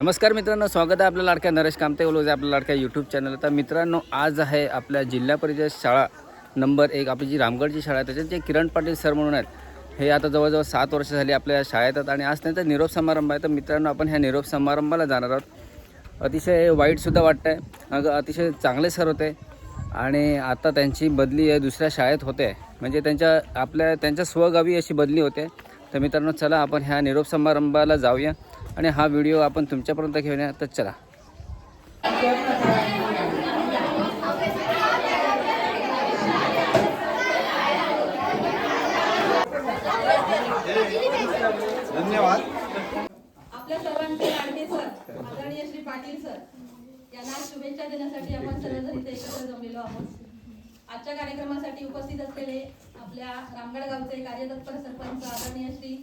नमस्कार मित्रांनो, स्वागत आहे आपल्या लाडक्या नरेश कामते ओलोजे आपल्या लाडक्या यूट्यूब चॅनल. तर मित्रांनो, आज आहे आपल्या जिल्हा परिषद शाळा नंबर 1 आपली जी रामगडची शाळा आहे त्याच्यात जे किरण पाटील सर म्हणून आहेत. हे आता जवळजवळ 7 वर्ष झाली आपल्या शाळेत आहेत आणि आज त्यांचा निरोप समारंभ आहे. तर मित्रांनो, आपण ह्या निरोप समारंभाला जाणार आहोत. अतिशय वाईटसुद्धा वाटतं आहे. अतिशय चांगले सर होते आणि आता त्यांची बदली आहे दुसऱ्या शाळेत होते, म्हणजे त्यांच्या स्वगावी अशी बदली होते. तर मित्रांनो, चला आपण ह्या निरोप समारंभाला जाऊया आणि हा व्हिडिओ आपण तुमच्यापर्यंत घेऊन या. तर चला. धन्यवाद. आपल्या सर्वांचे लाडके सर आदरणीय श्री पाटील सर यांना शुभेच्छा देण्यासाठी आपण सर्वजण इथे एकत्र जमलेलो आहोत. आजच्या कार्यक्रमासाठी उपस्थित असलेले आपल्या रामगड गावचे कार्यतत्पर सरपंच आदरणीय श्री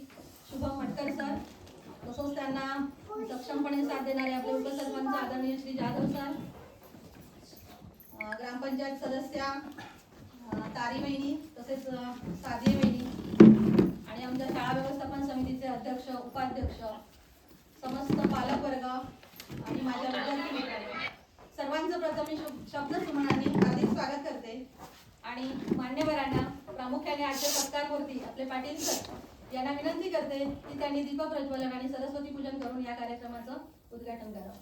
शुभम मटकर सर, तसंच त्यांना सक्षमपणे साथ देणारे आपले उपसरपंच आदरणीय श्री जाधव सर, ग्रामपंचायत सदस्या तारी वहिनी, तसेच साधी वहिनी आणि आमच्या शाळा व्यवस्थापन समितीचे अध्यक्ष उपाध्यक्ष, समस्त पालक वर्ग आणि माझ्या विद्यार्थी मित्रांनो, सर्वांचं प्रथम मी शब्द सुमनांनी हार्दिक स्वागत करते आणि मान्यवरांना प्रामुख्याने आजच्या सत्कारमूर्ती आपले पाटील सर यांना विनंती करते की त्यांनी दीप प्रज्वलन आणि सरस्वती पूजन करून या कार्यक्रमाचं उद्घाटन करावं.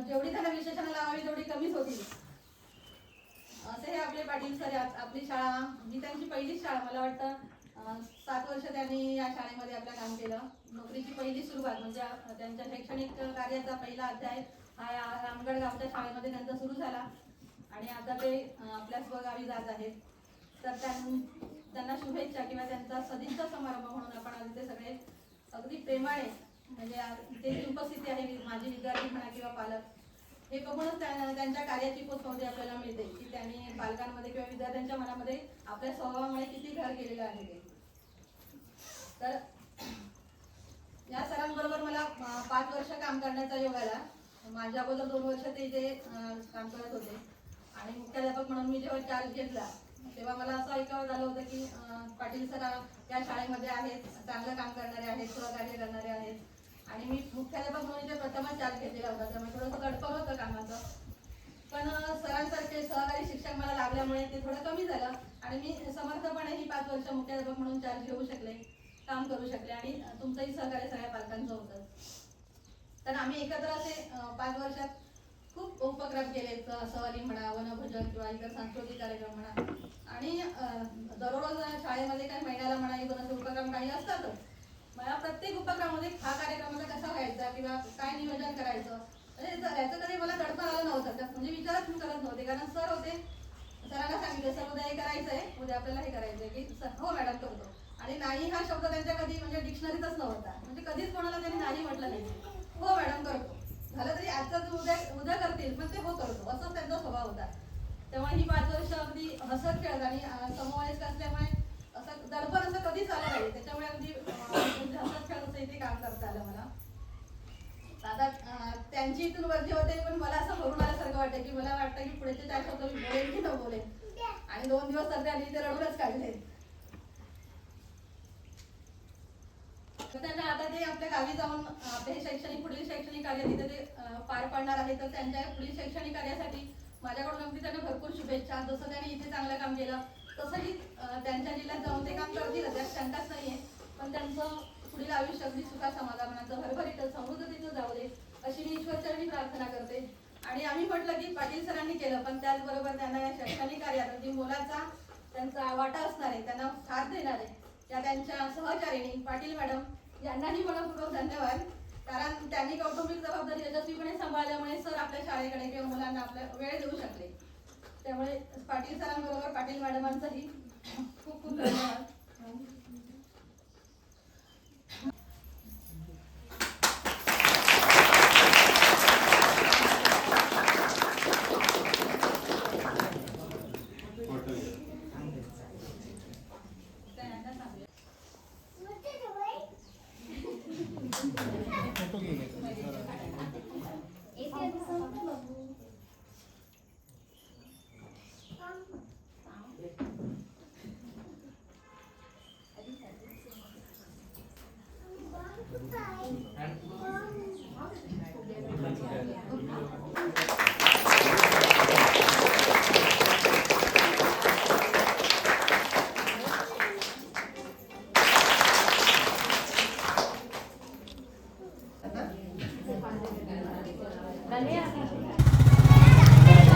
जेवढी त्याला विशेषण लावावी तेवढी कमीच होती. असे हे आपले पाटील सर. आपली शाळा ही त्यांची पहिलीच शाळा, मला वाटतं 7 वर्ष त्यांनी या शाळेमध्ये आपलं काम केलं. नोकरीची पहिली सुरुवात म्हणजे त्यांच्या शैक्षणिक कार्याचा पहिला अध्याय हा रामगड गावच्या शाळेमध्ये त्यांचा सुरू झाला आणि आता ते आपल्या स्वगावी जात आहेत. तर त्यांना शुभेच्छा किंवा त्यांचा सदिच्छा समारंभ म्हणून आपण आज ते सगळे अगदी प्रेमाने, म्हणजे इथे जी उपस्थिती आहे माझी विद्यार्थी म्हणा किंवा पालक, हे बघूनच त्यांच्या कार्याची पोचपावती आपल्याला मिळते की त्यांनी पालकांमध्ये किंवा विद्यार्थ्यांच्या मनामध्ये आपल्या स्वभावामुळे किती घर केलेलं आहे ते. तर या सरांबरोबर मला 5 वर्ष काम करण्याचा योग आला. माझ्या अगोदर 2 वर्ष ते इथे काम करत होते आणि मुख्याध्यापक म्हणून मी जेव्हा चार्ज घेतला तेव्हा मला असं ऐकावं झालं होतं की पाटील सर या शाळेमध्ये आहेत, चांगलं काम करणारे आहेत, सहकार्य करणारे आहेत. आणि मी मुख्याध्यापक म्हणून प्रथमच चार्ज घेतलेला होता, त्यामुळे थोडंसं दडपण होतं कामाचं. पण सरांसारखे सहकारी शिक्षक मला लागल्यामुळे ते थोडं कमी झालं आणि मी समर्थपणे ही 5 वर्ष मुख्याध्यापक म्हणून चार्ज घेऊ शकले, काम करू शकले आणि तुमचंही सहकार्य सगळ्या पालकांचं होतं. तर आम्ही एकत्र असे 5 वर्षात खूप उपक्रम केले. सहली म्हणा, वनभोजन किंवा इतर सांस्कृतिक कार्यक्रम म्हणा आणि दररोज शाळेमध्ये काही महिन्याला म्हणा 1-2 उपक्रम काही असतातच. मला प्रत्येक उपक्रमामध्ये हा कार्यक्रमाचा कसा व्हायचा किंवा काय नियोजन करायचं, म्हणजे याचं कधी मला दडपण आलं नव्हतं म्हणजे विचारच मी करत नव्हते कारण सर होते. सरांना सांगितलं सर उद्या हे करायचं आहे, उद्या आपल्याला हे करायचं आहे की सर हो मॅडम करतो. आणि नाही हा शब्द त्यांच्या कधी म्हणजे डिक्शनरीतच नव्हता. म्हणजे कधीच कोणाला त्यांनी नाही म्हटलं नाही. हो मॅडम करतो. झालं तरी आजचं उद्या उद्या करतील पण ते हो करतो असंच त्यांचा स्वभाव होता. तेव्हा ही 5 वर्ष अगदी हसत खेळत आणि समवयस्क असल्यामुळे असं दडपण असं कधीच आलं नाही. त्याच्यामुळे अगदी हसत खेळत असं इथे काम करता आलं मला. आता त्यांची इथून वर्दी होते पण मला असं भरून आल्यासारखं वाटतं की मला वाटतं की पुढचे 4 शब्द मी बोलेन की न बोलेन. आणि 2 दिवस तर त्यांनी ते रडूनच काढले. त्यांना आता ते आपल्या गावी जाऊन आपले पुढील शैक्षणिक कार्य तिथे ते पार पाडणार आहे. तर त्यांच्या पुढील शैक्षणिक कार्यासाठी माझ्याकडून अगदी त्यांना भरपूर शुभेच्छा. जसं त्यांनी इथे चांगलं काम केलं तसंही त्यांच्या जिल्ह्यात जाऊन ते काम करतील त्यात शंकाच नाहीये. पण त्यांचं पुढील आयुष्य अगदी सुखा समाधानाचं भरभरीत समृद्धीचं जाऊ दे अशी मी ईश्वरचरणी प्रार्थना करते. आणि आम्ही म्हटलं की पाटील सरांनी केलं पण त्याचबरोबर त्यांना या शैक्षणिक कार्यात अगदी मोलाचा त्यांचा वाटा असणार आहे, त्यांना साथ देणार आहे या त्यांच्या सहचारिणी पाटील मॅडम यांनाही मनपूर्वक धन्यवाद. कारण त्यांनी कौटुंबिक जबाबदारी यशस्वीपणे सांभाळल्यामुळे सर आपल्या शाळेकडे किंवा मुलांना आपल्या वेळ देऊ शकले. त्यामुळे पाटील सरांबरोबर पाटील मॅडमांचंही खूप खूप धन्यवाद.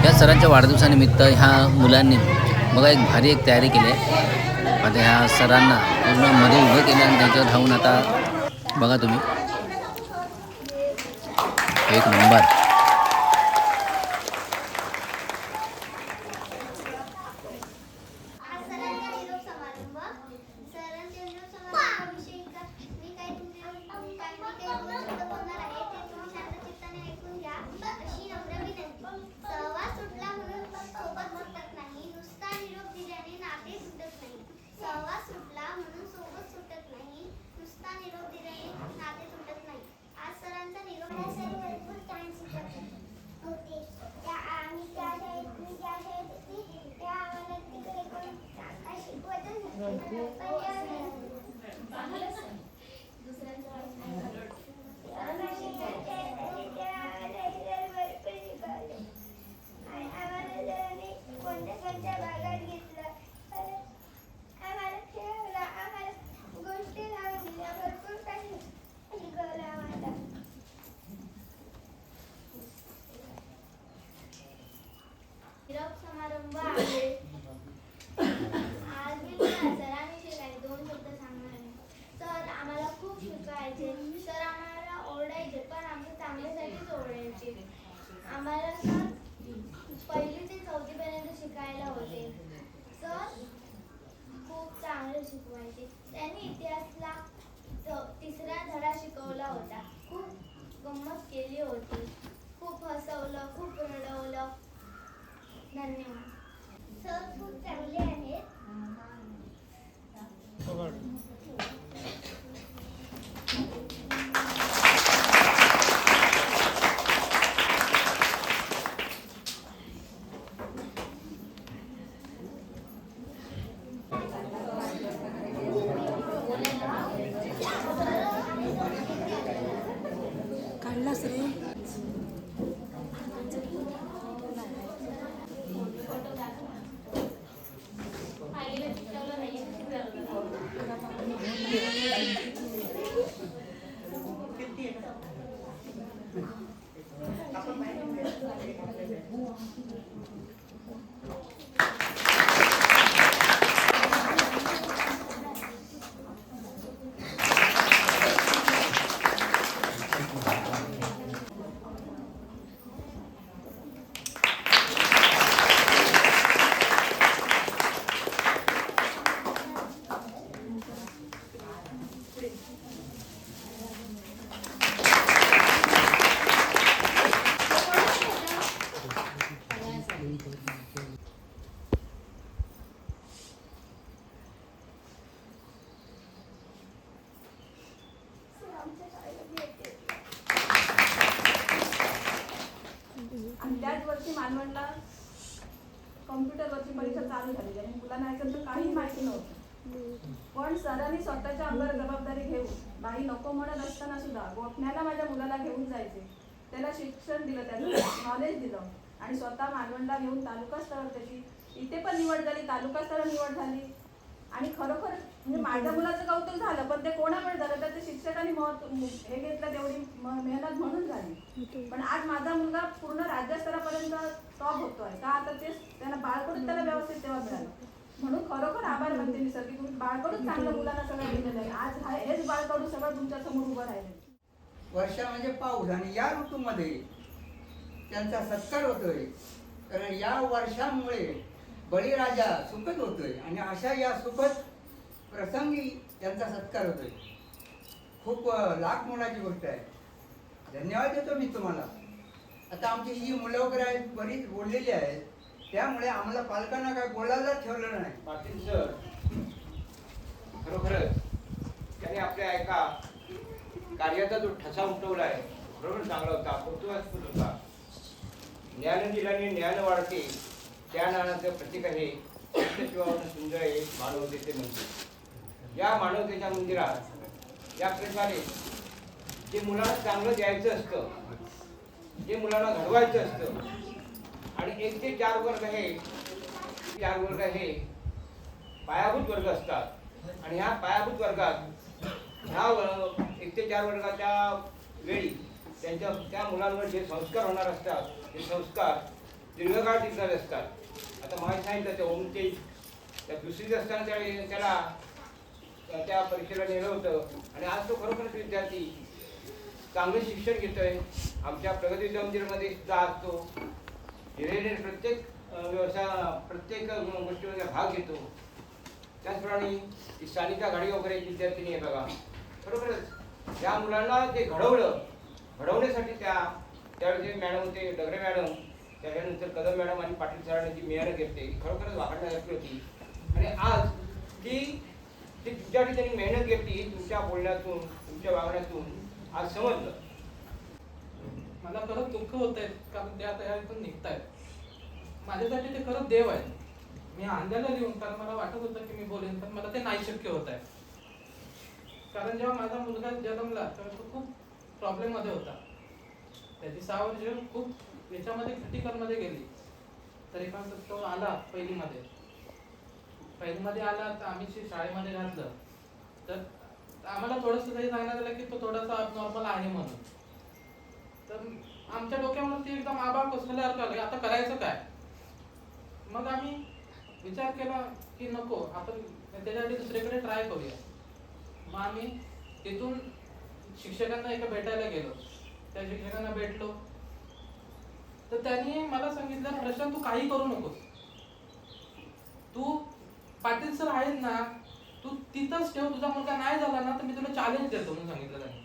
या सरांच्या वाढदिवसानिमित्त ह्या मुलांनी बघा एक भारी एक तयारी केली आहे. आता ह्या सरांना पूर्ण मध्ये उभं केलं आणि त्यांच्यावर धावून आता बघा तुम्ही एक नंबर. समारंभ आहे. आज मी सरांनी शिकायचे 2 शब्द सांगणार आहे. सर आम्हाला खूप शिकायचे. सर आम्हाला ओरडायचे पण आमच्या चांगल्यासाठीच ओरडायचे. आम्हाला सर 1ली ते 4थी पर्यंत शिकायला होते. सर खूप चांगले शिकवायचे. त्यांनी इतिहासला 3रा धडा शिकवला होता. खूप गंमत केली होती. खूप हसवलं, खूप रडवलं. धन्यवाद. सर खूप चांगले आहेत. काढलास रे. मानवणला कॉम्प्युटरवरची परीक्षा चालू झालेली आणि मुलांना याच्यातलं काही माहिती नव्हतं. पण सरांनी स्वतःच्या अंगावर जबाबदारी घेऊन बाई नको म्हणत असताना सुद्धा गोठण्याला माझ्या मुलाला घेऊन जायचे, त्याला शिक्षण दिलं, त्याचं नॉलेज दिलं आणि स्वतः मालवणला घेऊन तालुका स्तरावर त्याची इथे पण निवड झाली, तालुका स्तरावर निवड झाली. आणि खरोखर म्हणजे माझ्या मुलाचं कौतुक झालं, पण ते कोणामुळे झालं तर ते शिक्षकांनी हे घेतलं, तेवढी मेहनत म्हणून झाली. पण आज माझा मुलगा पूर्ण राज्यस्तरापर्यंत टॉप होतोय का, आता ते त्यांना बाळकडून त्याला व्यवस्थित तेव्हा मिळालं. म्हणून खरोखर आभार मानते मी सर की तुम्ही बाळकडून चांगलं मुलांना सगळं दिलेलं आहे. आज हेच बाळकडून सगळं तुमच्या समोर उभं राहिले. वर्षा म्हणजे पाऊस आणि या ऋतूमध्ये त्यांचा सत्कार होतोय, कारण या वर्षामुळे बळीराजा सुखद होतोय आणि अशा या सुखद प्रसंगी त्यांचा सत्कार होतोय. खूप लाख मोलाची गोष्ट आहे. धन्यवाद देतो मी तुम्हाला. आता आमची जी मुलं वगैरे आहेत बरीच बोललेली आहेत, त्यामुळे आम्हाला पालकांना काय बोलायला ठेवलं नाही. पाटील सर खरोखरच त्याने आपल्या एका कार्याचा जो ठसा उमटवला आहे बरोबर चांगला होता, कौतुकास्पद होता. ज्ञान दिल्याने ज्ञान वाढते, त्या ज्ञानाचं प्रतीक आहे सत्यशिवावरून सुंदर एक मानवतेचे मंदिर. या मानवतेच्या मंदिरात या प्रकारे जे मुलांना चांगलं द्यायचं असतं, जे मुलांना घडवायचं असतं, आणि 1 ते 4 वर्ग हे 4 वर्ग हे पायाभूत वर्ग असतात. आणि ह्या पायाभूत वर्गात ह्या 1 ते 4 वर्गाच्या वेळी त्या मुलांवर जे संस्कार होणार असतात ते संस्कार दीर्घकाळ टिकणार असतात. आता माहीत सांगितलं त्या ओमते त्या दुसरीत असताना त्याला त्या परीक्षेला नेलं होतं आणि आज तो खरोखरच विद्यार्थी चांगलं शिक्षण घेतोय. आमच्या प्रगती मंदिरमध्ये सुद्धा असतो, धीरे प्रत्येक प्रत्येक गोष्टीमध्ये भाग घेतो. त्याचप्रमाणे ती सानिका गाडी वगैरे विद्यार्थिनी आहे बघा, खरोखरच त्या मुलांना ते घडवण्यासाठी त्यावेळी मॅडम होते डगरे मॅडम, त्याच्यानंतर कदम मॅडम आणि पाटील सरांनी जी मेहनत घेतली खरोखरच वाखाणण्यासारखी होती. आणि आज ती तुमच्यासाठी त्यांनी मेहनत घेतली, तुमच्या बोलण्यातून तुमच्या वागण्यातून आज समजलं. मला खरंच दुःख होत आहे कारण ते आता यातून निघत आहेत. माझ्यासाठी ते खरंच देव आहे. मी आणलेलं लिहून कारण मला वाटत होतं की मी बोलेन, पण मला ते नाही शक्य होत आहे. कारण जेव्हा माझा मुलगा जन्मला तेव्हा तो खूप प्रॉब्लेम मध्ये होता. त्याची 6 वर्ष खूप याच्यामध्ये क्रिटिकल मध्ये गेली. तरी पण तो आला पहिलीमध्ये आला तर आम्ही शाळेमध्ये घातलं तर आम्हाला थोडंसं तरी सांगण्यात आलं की तो थोडासा नॉर्मल आहे म्हणून. तर आमच्या डोक्यावरती एकदम आबाळ कोसळल्यासारखं आलं, आता करायचं काय. मग आम्ही विचार केला की नको, आपण त्याच्यासाठी दुसरीकडे ट्राय करूया. मग आम्ही तिथून शिक्षकांना एका भेटायला गेलो. त्या शिक्षकांना भेटलो तर त्यांनी मला सांगितलं, प्रशांत तू काही करू नकोस, तू पाटील सर आहेत ना, तू तिथंच ठेव, तुझा मुलगा नाही झाला ना तर मी तुला चॅलेंज देतो म्हणून सांगितलं त्यांनी.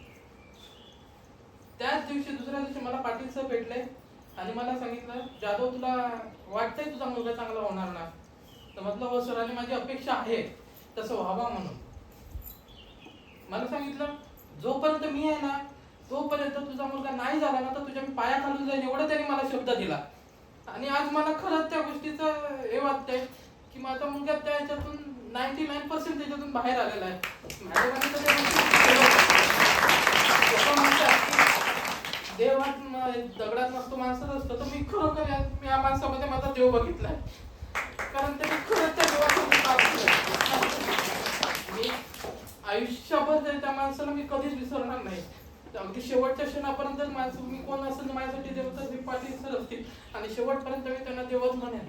त्याच दिवशी दुसऱ्या दिवशी मला पाटील सर भेटले आणि मला सांगितलं, जाधव तुला वाटतंय तुझा मुलगा चांगला होणार ना. तर म्हटलं हो सर, आणि माझी अपेक्षा आहे तसं व्हावा म्हणून. मला सांगितलं जोपर्यंत मी आहे ना तोपर्यंत तुझा मुलगा नाही झाला ना तर तुझ्या मी पाया खालून जाईल, एवढं त्यांनी मला शब्द दिला. आणि आज मला खरंच त्या गोष्टीचं हे वाटतंय की माझा मुलगा त्या ह्याच्यातून 99% त्याच्यातून बाहेर आलेला आहे. मॅडमांनी तर देव दगडात नसतो माणसात असतो, तर मी खरोखर या माणसामध्ये माझा देव बघितलाय. कारण ते खरंच त्या देवाचं मी आयुष्यभर त्या माणसाला मी कधीच विसरणार नाही. अगदी शेवटच्या क्षणापर्यंत माणसं मी कोण असेल माझ्यासाठी देवता मी पाटील सर असतील आणि शेवटपर्यंत मी त्यांना देवच म्हणेन.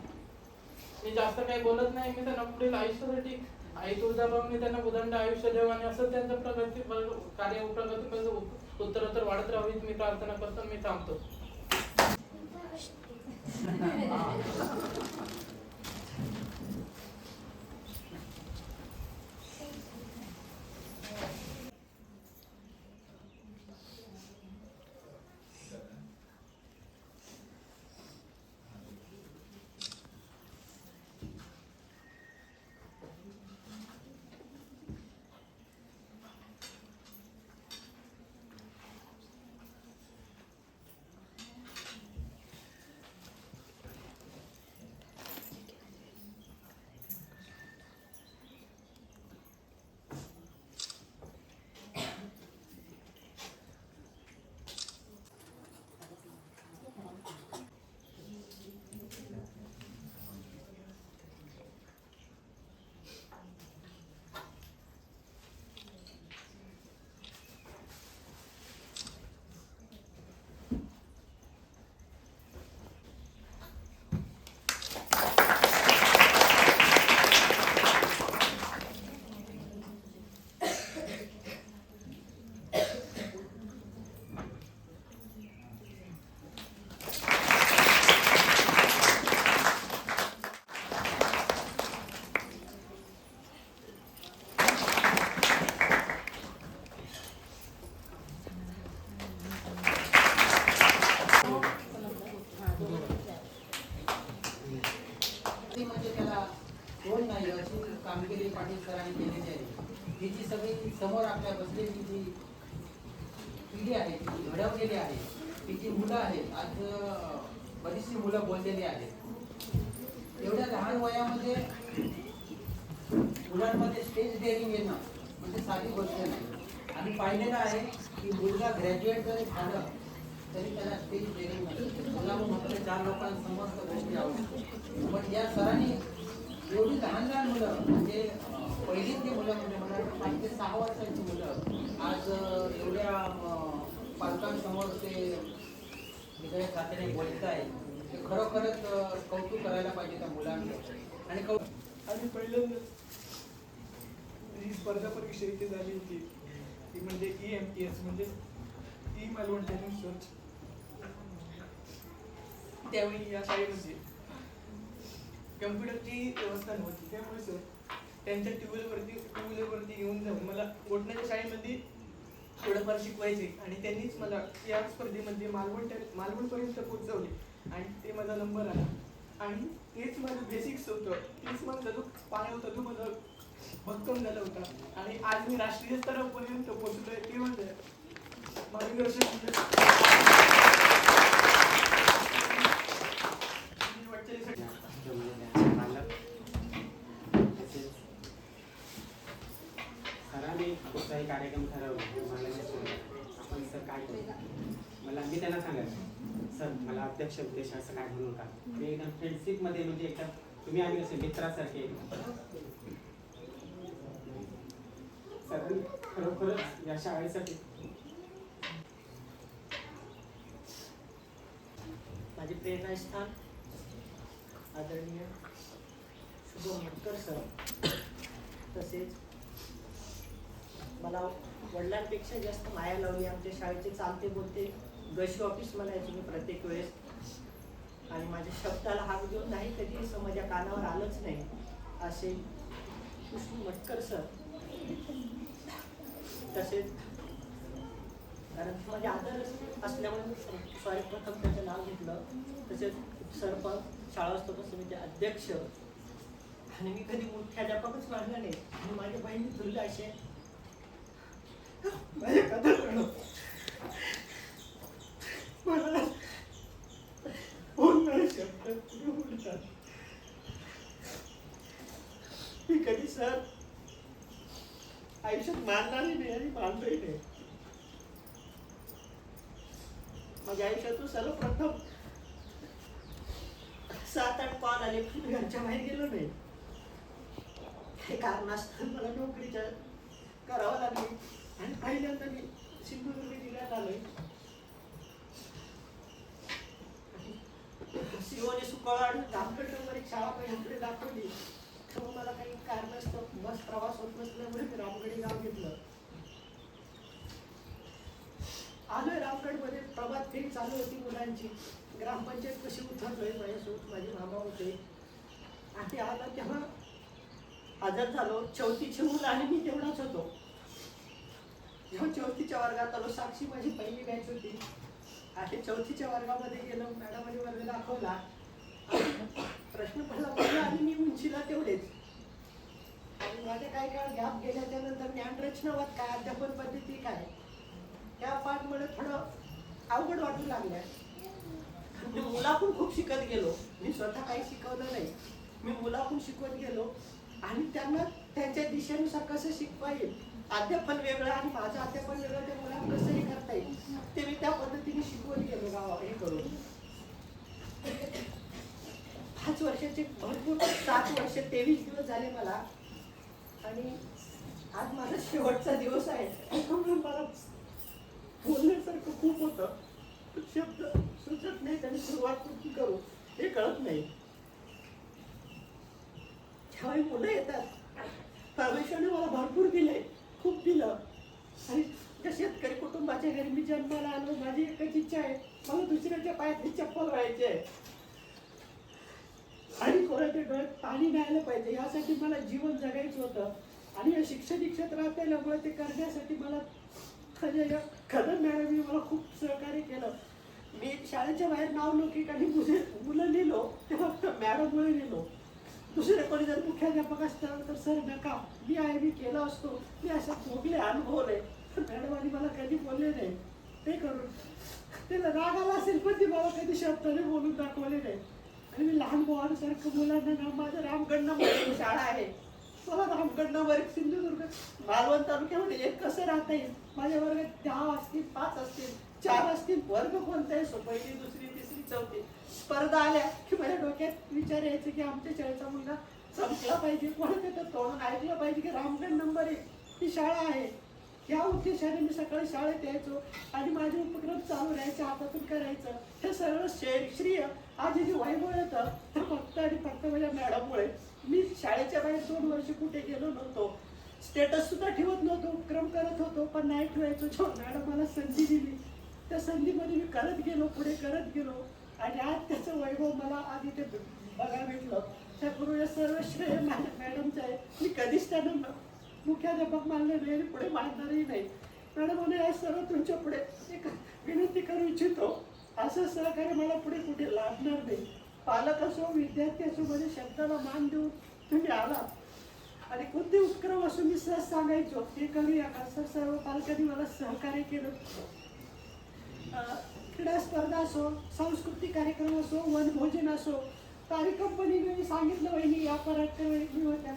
मी जास्त काही बोलत नाही. मी त्यांना पुढील आयुष्यासाठी आई तुळजाभवानी मी त्यांना उदंड आयुष्य देव आणि असं त्यांचं प्रगती उत्तरोत्तर वाढत राहावी मी प्रार्थना करतो. मी थांबतो. ही जी सगळी समोर आपल्या बसलेली जी पिढी आहे ती घडवलेली आहे ती जी मुलं आहेत आज बरीचशी मुलं बोललेली आहेत एवढ्या लहान वयामध्ये मुलांमध्ये स्टेज डेअरिंग येणं म्हणजे साधी गोष्ट नाही आम्ही पाहिलेलं आहे की मुलगा ग्रॅज्युएट जरी झालं तरी त्याला स्टेज डेअरिंग नसते मुलांना म्हटलं 4 लोकांसमोर गोष्टी आवडतात पण या सरांनी एवढी लहान लहान मुलं म्हणजे पहिलीतली मुलं म्हणजे मला 5 ते 6 वर्षांची मुलं आज एवढ्या पालकांसमोर ते वेगळ्या खात्याने बोलत आहे ते खरोखरच कौतुक करायला पाहिजे त्या मुलांचं आणि आणि पहिल्यांदा ही स्पर्धा परीक्षेची झाली होती ती म्हणजे EMTS म्हणजे ई मालवण ट्रेनिंग सर्च त्यावेळी या शाळेमध्ये कम्प्युटरची व्यवस्था नव्हती त्यामुळे सर त्यांच्या टू व्हीलरवरती घेऊन जाऊन मला ओटण्याच्या शाळेमध्ये थोडंफार शिकवायचे आणि त्यांनीच मला या स्पर्धेमध्ये मालवणपर्यंत पोहोचवले आणि ते माझा नंबर आला आणि तेच माझं बेसिक्स होतं तेच माझा जो पाया होता तो माझा भक्कम झाला होता आणि आज मी राष्ट्रीय स्तरापर्यंत पोहोचलोय ते म्हणजे सरांनी कुठलाही कार्यक्रम ठरवला मला नाही सांगायचं आपण सर काय करू मी त्यांना सांगायचं सर मला अध्यक्ष उद्देश असं काय म्हणू का मी एकदम फ्रेंडशिपमध्ये म्हणजे एकदम तुम्ही आम्ही असे मित्रासारखे सरांनी खरोखरच या शाळेसाठी माझे प्रेरणास्थान आदरणीय शुभम मटकर सर तसेच मला वडिलांपेक्षा जास्त माया लावली आमच्या शाळेचे चालते बोलते गशी ऑफिस म्हणायचे मी प्रत्येक वेळेस आणि माझ्या शब्दाला हाक देऊन नाही कधी असं माझ्या कानावर आलंच नाही असे कृष्ण मटकर सर तसेच कारण माझे आदर असल्यामुळे मी सॉरी प्रथम त्याचं नाव घेतलं तसेच सरपंच शाळा असतो समिती अध्यक्ष आणि मी कधी मुख्याध्यापकच मानला नाही आणि माझ्या बहिणी तुला असे माझ्या कथा मला बोलणारे शब्द बोलतात मी कधी सर आयुष्यात मानणारही नाही आणि मानलंही नाही माझ्या आयुष्यातून सर्वप्रथम 7-8 कॉल आले पण घरच्या बाहेर गेलो नाही काही कारणास्तव मला नोकरीच्या करावं लागली आणि पहिल्यांदा मी सिंधुदुर्ग जिल्ह्यात आलोय शिवने सुकळाड जामखेड नंबर एक शाळा पहिल्यांकडे दाखवली तर मला काही कारणास्तव बस प्रवास होत नसल्यामुळे मी रामगडी गाव घेतलं आलोय रामगडमध्ये प्रभात फेरी चालू होती मुलांची ग्रामपंचायत कशी उतरलोय माझ्यासोबत माझे मामा होते आणि आला तेव्हा आजार झालो 4थीची मुलं आणि मी तेवढाच होतो जेव्हा 4थीच्या वर्गात आलो साक्षी माझी पहिली बॅच होती आणि 4थीच्या वर्गामध्ये गेलो मॅडमने वर्ग दाखवला प्रश्न पडला आणि मी उंचीला तेवढेच आणि माझे काही काळ गॅप गेल्याच्या नंतर ज्ञानरचनावाद काय अध्यापन पद्धती काय त्या पाठमुळे थोडं अवघड वाटू लागल्या मी मुलाकडून खूप शिकत गेलो मी स्वतः काही शिकवलं नाही मी मुलाकडून शिकवत गेलो आणि त्यांना त्यांच्या दिशेनुसार कसं शिकवा येईल अध्यापन वेगळं आणि माझं अध्यापन वेगळं ते मला कसंही करता येईल ते मी त्या पद्धतीने शिकवत गेलो गावा हे करून 5 वर्षाचे भरपूर 7 वर्ष 23 दिवस झाले मला आणि आज माझा शेवटचा दिवस आहे मला बोलण्यासारखं खूप होतं शब्द सुचत नाही त्यांनी सुरुवात कुठली करू हे कळत नाही जेव्हा मुलं येतात परमेश्वरने मला भरपूर दिले खूप दिलं आणि त्या शेतकरी कुटुंबाच्या घरी मी जन्माला आलो माझी एकच इच्छा आहे मला दुसऱ्याच्या पायातली चप्पल व्हायची आहे आणि कोणाच्या डोळ्यात पाणी मिळालं पाहिजे यासाठी मला जीवन जगायचं होतं आणि या शैक्षणिक क्षेत्रात आल्यामुळे ते करण्यासाठी मला खदर मॅडमने मला खूप सहकार्य केलं मी शाळेच्या बाहेर नाव लौकिक आणि मुलं लिहिलो ते फक्त मॅडममुळे लिहिलो दुसरे कोणी जर मुख्याध्यापक असतं तर सर नका, मी आहे, मी केला असतो, मी अशा भोगले अनुभवले. तर मॅडमांनी मला कधी बोलले नाही ते करून. त्याला राग आला असेल पण ती मला कधी शब्दाने बोलून दाखवले नाही. आणि मी लहान भावांसारखं मुलांना ना, माझं रामगड नंबर शाळा आहे, मला रामगड नंबर सिंधुदुर्ग मालवण तालुक्यामध्ये एक कसं राहता येईल. माझ्या वर्गात 10 असतील, 5 असतील, 4 असतील, वर्ग कोणता आहे, पहिली, दुसरी, तिसरी, चौथी. स्पर्धा आल्या की माझ्या डोक्यात विचार यायचे की आमच्या शाळेचा मुलगा संपला पाहिजे, कोणी त्याचं तोंडून ऐकलं पाहिजे की रामगड नंबर 1 ही शाळा आहे. या उद्देशाने मी सकाळी शाळेत यायचो आणि माझे उपक्रम चालू राहायचे, हातातून करायचं. हे सगळं श्रेय आज जे वैभव येतं तर फक्त आणि फक्त माझ्या मॅडममुळे. मी शाळेच्या बाहेर 2 वर्ष कुठे गेलो नव्हतो, स्टेटस सुद्धा ठेवत नव्हतो, उपक्रम करत होतो पण नाही ठेवायचो. जेव्हा मॅडम मला संधी दिली त्या संधीमध्ये मी करत गेलो, पुढे करत गेलो आणि आज त्याचं वैभव मला आधी ते बघायला भेटलं. त्यापूर्वी सर्व श्रेय माझ्या मॅडमचं आहे. मी कधीच त्यांना मुख्याध्यापक मानले नाही आणि पुढे मानणारही नाही. मॅडम या सर्व तुमच्या पुढे एक विनंती करू इच्छितो, असं सहकार्य मला पुढे कुठे लाभणार नाही. पालक असो, विद्यार्थी असो, माझ्या शब्दाला मान देऊन तुम्ही आला आणि कोणते उपक्रम असो मी सहज सांगायचो हे करूया का. सर्व पालकांनी मला सहकार्य केलं. क्रीडा स्पर्धा असो, सांस्कृतिक कार्यक्रम असो, वनभोजन असो, तारी कंपनीने सांगितलं वहिनी या, पराटकर वहिनी होत्या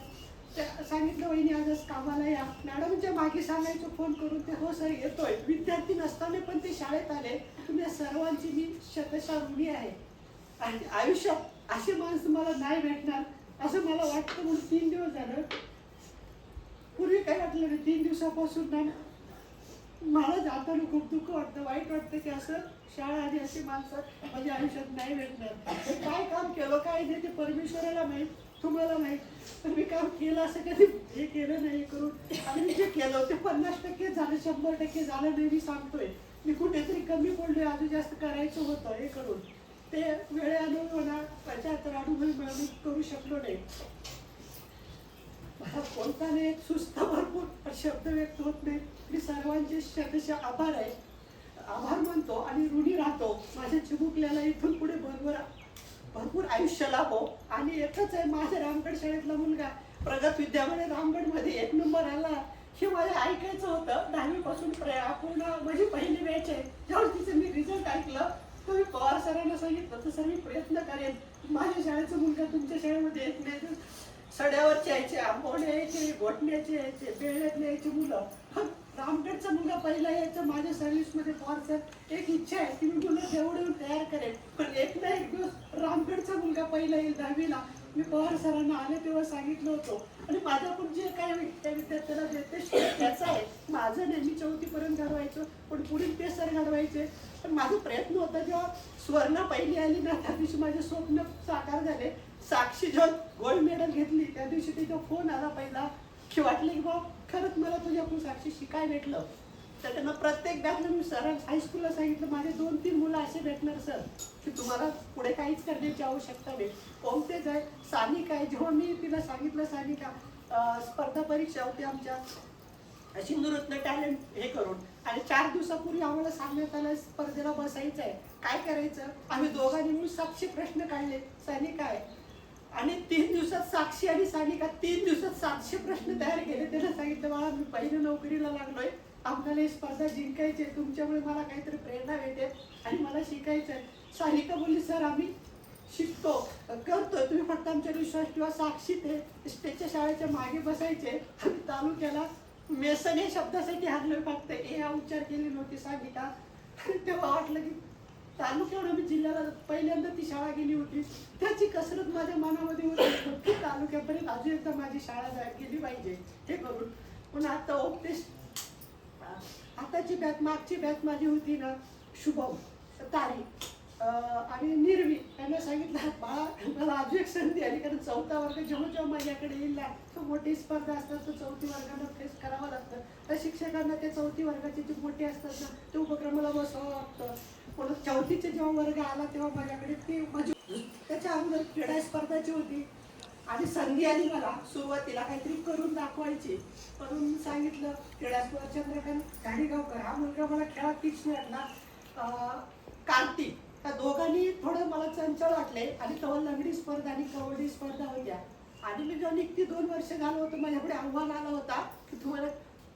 त्या सांगितलं वहिनी आजच कामाला या. मॅडमच्या मागे सांगायचो फोन करून ते हो सर येतोय. विद्यार्थी नसताना पण ते शाळेत आले. तुम्ही सर्वांची मी शतशः ऋणी आहे आणि आयुष्यात अशी माणसं मला नाही भेटणार असं मला वाटतं. म्हणून 3 दिवस झालं, पूर्वी काय वाटलं नाही, 3 दिवसापासून ना मला जाताना खूप दुःख वाटतं, वाईट वाटतं की असं शाळा आणि अशी माणसं माझ्या आयुष्यात नाही भेटणार. काय काम केलं काय नाही ते परमेश्वराला माहीत, तुम्हाला माहीत. पण मी काम केलं असं कधी हे केलं नाही करून. आणि मी जे केलं ते 50% झालं, 100% झालं नाही मी सांगतोय. मी कुठेतरी कमी पडलोय, अजून जास्त करायचं होतं हे करून. ते वेळेअनुभव म्हणा, 75 अनुभव मी करू शकलो नाही. मला कोणता नाही, एक सुस्त भरपूर शब्द व्यक्त होत नाही. मी सर्वांचे शतशः आभार आहे, आभार मानतो आणि ऋणी राहतो. माझ्या चिमुकल्याला इथून पुढे भरपूर आयुष्य लाभो. आणि एकच आहे, माझ्या रामगड शाळेतला मुलगा प्रगत विद्यामध्ये रामगडमध्ये 1 नंबर आला हे मला ऐकायचं होतं. 10वी पासून पूर्ण माझी पहिली बॅच आहे. जेव्हा तिचं मी रिझल्ट ऐकलं तर मी पवार सरांना सांगितलं तर सर मी प्रयत्न करेन, माझ्या शाळेचा मुलगा तुमच्या शाळेमध्ये येत नाही. सड्यावरचे यायचे, आंबवणे यायचे, गोठण्याचे यायचे, बेळ्यातले यायचे मुलं, रामगडचा मुलगा पहिला यायचा. माझ्या सर्व्हिसमध्ये पवार सर एक इच्छा आहे की मी मुलं तेवढे तयार करेन, पण एक ना एक दिवस रामगडचा मुलगा पहिला येईल 10वीला. मी पवार सरांना आले तेव्हा सांगितलं होतं. आणि माझ्याकडून जे काय त्या विद्यार्थ्याला देते त्याचं आहे, माझं नाही. मी 4थीपर्यंत घडवायचं पण पुढील ते सर घडवायचे. पण माझा प्रयत्न होता. जेव्हा स्वर्ण पहिली आली ना त्या दिवशी माझे स्वप्न साकार झाले. साक्षी जेव्हा गोल्ड मेडल घेतली त्या दिवशी तिचा फोन आला पहिला की वाटलं की बाबा खरंच मला तुझ्याकडून साक्षी शिकाय भेटलं. तर त्यांना प्रत्येक बॅचला मी सर हायस्कूलला सांगितलं माझे 2-3 मुलं असे भेटणार सर की तुम्हाला पुढे काहीच करण्याची आवश्यकता नाही. कोणतेच आहे, सानिका आहे. जेव्हा मी तिला सांगितलं सानिका स्पर्धा परीक्षा होती आमच्या सिंधुरत्न टॅलेंट हे करून आणि 4 दिवसापूर्वी आम्हाला सांगण्यात आलं स्पर्धेला बसायचं आहे, काय करायचं. आम्ही दोघांनी मिळून 700 प्रश्न काढले. सानिका आहे आणि 3 दिवसात साक्षी आणि सानिका 3 दिवसात 700 प्रश्न तयार केले. त्याला सांगितलं बाळा मी पहिल्या नोकरीला लागलोय, आपल्याला ही स्पर्धा जिंकायची आहे, तुमच्यामुळे मला काहीतरी प्रेरणा मिळते आणि मला शिकायचं आहे. सानिका बोलली सर आम्ही शिकतो करतोय, तुम्ही फक्त आमच्यावर विश्वास ठेवा. साक्षी ते स्टेजच्या शाळेच्या मागे बसायचे. आम्ही तालुक्याला मेसन या शब्दासाठी हारलोय, फक्त ए हा उच्चार केली नव्हती सानिका. तेव्हा वाटलं की तालुक्यावर आम्ही जिल्ह्याला पहिल्यांदा ती शाळा गेली होती, त्याची कसरत माझ्या मनामध्ये होती की तालुक्यापर्यंत अजून एकदा माझी शाळा गेली पाहिजे हे करून. पण आता उपदेश आताची बॅच मागची बॅच माझी होती ना शुभम तारी आणि निर्वी त्यांना सांगितलं बाळा मला अजून एक संधी आली कारण 4था वर्ग जेव्हा माझ्याकडे येईल ना तो मोठी स्पर्धा असतात तर 4थी वर्गांना फेस करावं लागतं. तर शिक्षकांना ते 4थी वर्गाचे जे मोठे असतात ना ते उपक्रमाला बसावं लागतं. म्हणून 4थीचे जेव्हा वर्ग आला तेव्हा माझ्याकडे ती माझी त्याच्या अगोदर क्रीडा स्पर्धाची होती आणि संधी आली मला सुरुवातीला काहीतरी करून दाखवायची. म्हणून सांगितलं क्रीडा स्पर्धा चंद्रकांत घाडीगावकर हा मुलगा मला खेळात तीक्ष्ण वाटला, कार्तिक, त्या दोघांनी थोडं मला चंचल वाटले आणि तेव्हा लंगडी स्पर्धा आणि कबड्डी स्पर्धा होत्या. आणि मी जेव्हा निघती 2 वर्ष झालं होतं, माझ्याकडे आव्हान आलं होता की तुम्हाला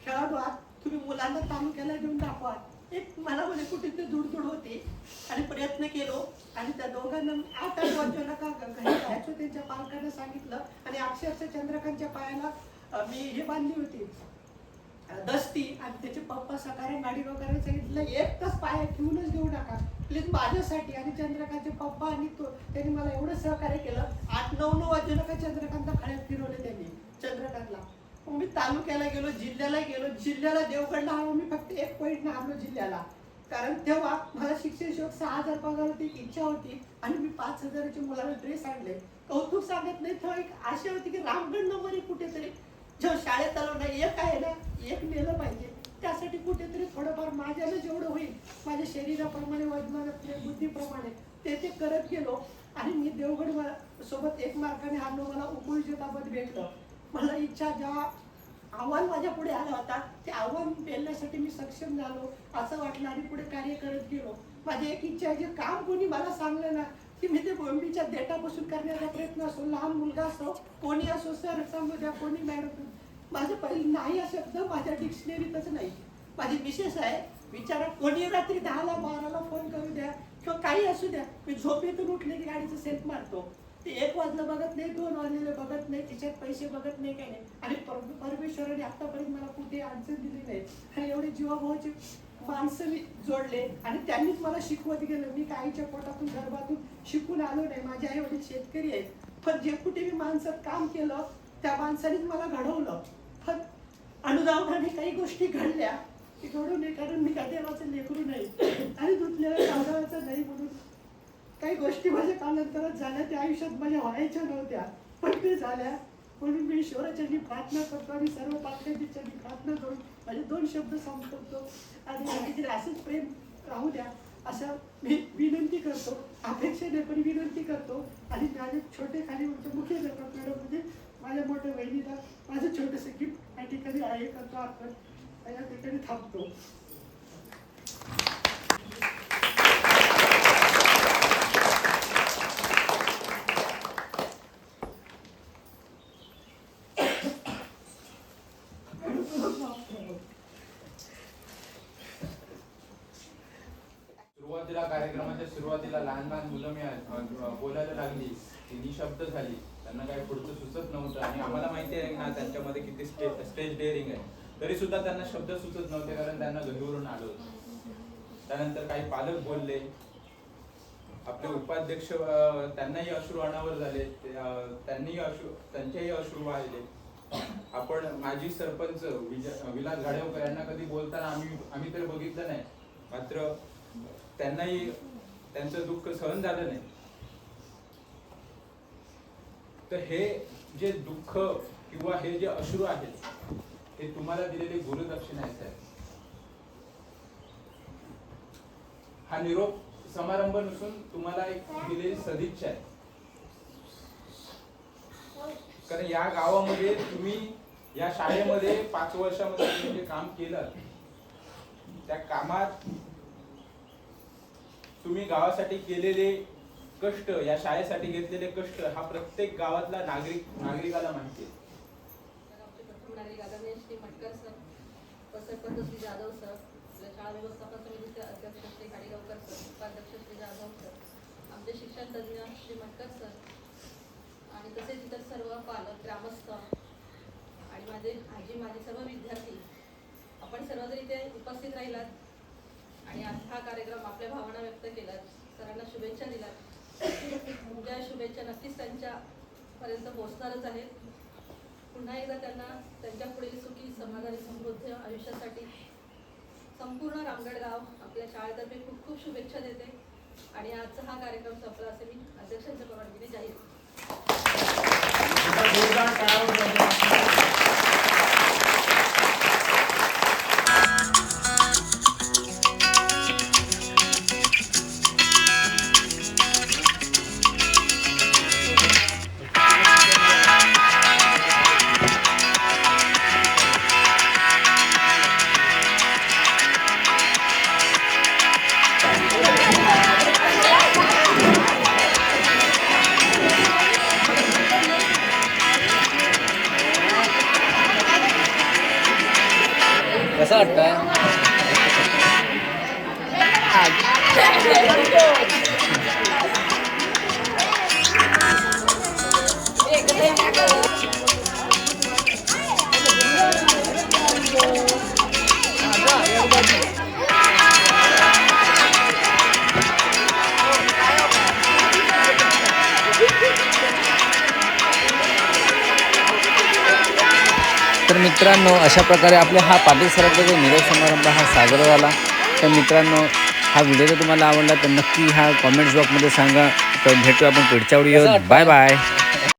खेळाडू आहात, तुम्ही मुलांना तालुक्याला घेऊन दाखवा. एक मनामध्ये कुठेतरी दुडदुड होती आणि प्रयत्न केलो आणि त्या दोघांना 8 वाजता घरी जायचं त्यांच्या पालकांना सांगितलं आणि अक्षरशः चंद्रकांतच्या पायाला मी हे बांधली होती दस्ती आणि त्याचे पप्पा सकाळी गाडी वगैरे सांगितलं 1 तास पाया ठेवूनच देऊ नका प्लीज माझ्यासाठी. आणि चंद्रकांतचे पप्पा आणि त्यांनी मला एवढं सहकार्य केलं. 8-9 वाजता चंद्रकांतला खळ्यात फिरवले त्यांनी चंद्रकांतला. मग मी तालुक्याला गेलो, जिल्ह्याला देवगडला हवं. मी फक्त 1 पॉईंटनं हरलो जिल्ह्याला, कारण तेव्हा मला शिक्षण शिक्षक 6,000 पगार होती, एक इच्छा होती आणि मी 5,000च्या मुलाला ड्रेस आणले. कौतुक सांगत नाही, तेव्हा एक आशा होती की रामगड नंबर कुठेतरी जेव्हा शाळेत आलो ना, एक आहे ना, एक नेलं पाहिजे. त्यासाठी कुठेतरी थोडंफार माझ्याला जेवढं होईल माझ्या शरीराप्रमाणे, वजनाप्रमाणे, बुद्धीप्रमाणे ते करत गेलो आणि मी देवगड सोबत 1 मार्काने हरलो. मला उपविजेतापद भेटलं. मला इच्छा ज्या आव्हान माझ्या पुढे आलं होता ते आव्हान पेलण्यासाठी मी सक्षम झालो असं वाटलं आणि पुढे कार्य करत गेलो. माझी एक इच्छा आहे, जे काम कोणी मला सांगलं ना की मी ते बोंबीच्या देठापासून करण्याचा प्रयत्न असो, लहान मुलगा असो, कोणी असो, सर सांगू द्या, कोणी मॅडम, माझं पहिलं नाही हा शब्द माझ्या डिक्शनरीतच नाही. माझी विशेष आहे, विचारा कोणी रात्री 10-12 फोन करू द्या किंवा काही असू द्या, मी झोपेतून उठले की गाडीचं सेल्फ मारतो. ते 1 वाजलं बघत नाही, 2 वाजलेले बघत नाही, तिच्यात पैसे बघत नाही, काही नाही. आणि परमेश्वराने आतापर्यंत मला कुठे अडचण दिली नाही आणि एवढे जीवाभावाचे माणसं मी जोडले आणि त्यांनीच मला शिकवत गेलं. मी काहीच्या पोटातून गर्भातून शिकून आलो नाही. माझे आई वडील शेतकरी आहेत, पण जे कुठे मी माणसात काम केलं त्या माणसानेच मला घडवलं. पण अनुदानाने काही गोष्टी घडल्या की घडू नये, कारण मी काय देवाचं लेकरू नाही आणि दुधलेल्या कावडाचं नाही. म्हणून काही गोष्टी माझ्या कालांतरात झाल्या, त्या आयुष्यात माझ्या व्हायच्या नव्हत्या पण ते झाल्या. म्हणून मी ईश्वराच्यांनी प्रार्थना करतो आणि सर्व पालकांची प्रार्थना करून माझे 2 शब्द संपवतो आणि असंच प्रेम राहू द्या असं मी विनंती करतो. अपेक्षा नाही पण विनंती करतो. आणि माझे छोटे खाली मुख्य मॅडम म्हणजे माझ्या मोठ्या बहिणीला माझं छोटंसं गिफ्ट या ठिकाणी आहे करतो. आपण या ठिकाणी थांबतो. सुरुवातीला कार्यक्रमाच्या सुरुवातीला लहान लहान मुलं मी बोलायला लागली, ती निशब्द झाली, त्यांना काही पुढचं सुचत नव्हतं आणि आम्हाला माहिती आहे ना त्यांच्यामध्ये किती स्टेज डेअरिंग आहे, तरी सुद्धा त्यांना शब्द सुचत नव्हते कारण त्यांना घरीवरून आलो. त्यानंतर काही पालक बोलले, आपले उपाध्यक्ष त्यांनाही अश्रू अनावर झाले, त्यांचेही अश्रू वाहिले. आपण माजी सरपंच विलास गाडेवकर यांना कधी बोलताना आम्ही तर बघितलं नाही, मात्र त्यांनाही त्यांचं दुःख सहन झालं नाही. तर हे जे दुःख किंवा हे जे अश्रू आहेत हे तुम्हाला दिलेली गुरुदक्षिणा आहे. हा निरोप समारंभ नसून तुम्हाला एक दिलेली सदिच्छा आहे. कारण या गावामध्ये तुम्ही या शाळेमध्ये 5 वर्षामध्ये तुम्ही जे काम केलं त्या कामात तुम्ही गावासाठी केलेले कष्ट, या शाळेसाठी घेतलेले कष्ट हा प्रत्येक गावातला नागरिकाला माहिती आहे. नागरिक आदरणीय श्री मटकर सर, सरपंच श्री जाधव सर, आपल्या शाळा व्यवस्थापन समितीचे अध्यक्ष श्री खाडीगावकर सर, उपाध्यक्ष श्री जाधव सर, आमचे शिक्षण तज्ज्ञ श्री मटकर सर आणि तसेच इतर सर्व पालक, ग्रामस्थ आणि माझे सर्व विद्यार्थी, आपण सर्व जर इथे उपस्थित राहिलात आणि आज हा कार्यक्रम आपल्या भावना व्यक्त केलात, सरांना शुभेच्छा दिलात. तुमच्या शुभेच्छा नक्कीच त्यांच्यापर्यंत पोहोचणारच आहेत. पुन्हा एकदा त्यांना त्यांच्या पुढील सुखी, समाधानी, समृद्ध आयुष्यासाठी संपूर्ण रामगड गाव आपल्या शाळेतर्फे खूप खूप शुभेच्छा देते आणि आजचा हा कार्यक्रम संपला असे मी अध्यक्षांच्या परवानगीने जाहीर कसं वाटतंय? तर मित्रांनो, अशा प्रकारे आपल्या हा पाटील सरांचा जो निरोप समारंभ हा साजरा झाला. तर मित्रांनो, हा व्हिडिओ जर तुम्हाला आवडला तर नक्की हा कॉमेंट्स बॉक्समध्ये सांगा. तर भेटू आपण पुढच्या व्हिडिओत. Bye bye.